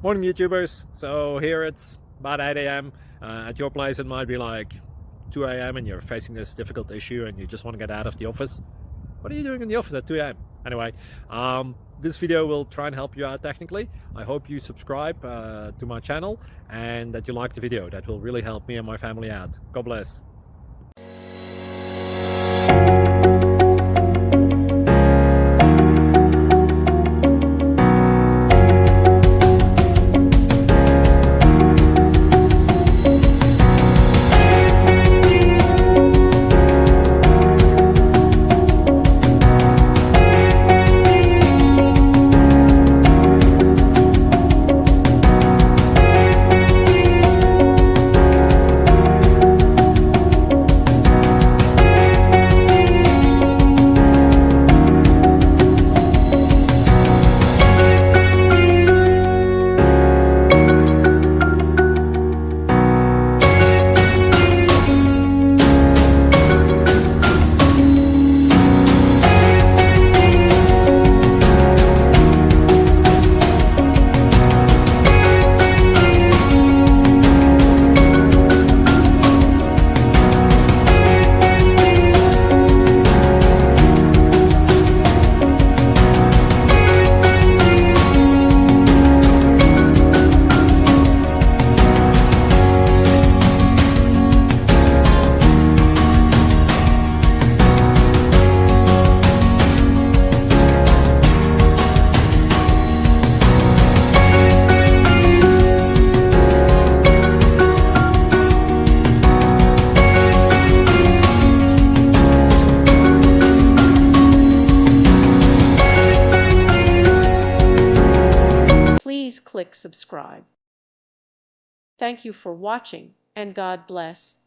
Morning YouTubers. So here it's about 8 a.m. At your place it might be like 2 a.m. and you're facing this difficult issue and you just want to get out of the office. What are you doing in the office at 2 a.m.? Anyway, this video will try and help you out technically. I hope you subscribe to my channel and that you like the video. That will really help me and my family out. God bless. Please click subscribe. Thank you for watching, and God bless.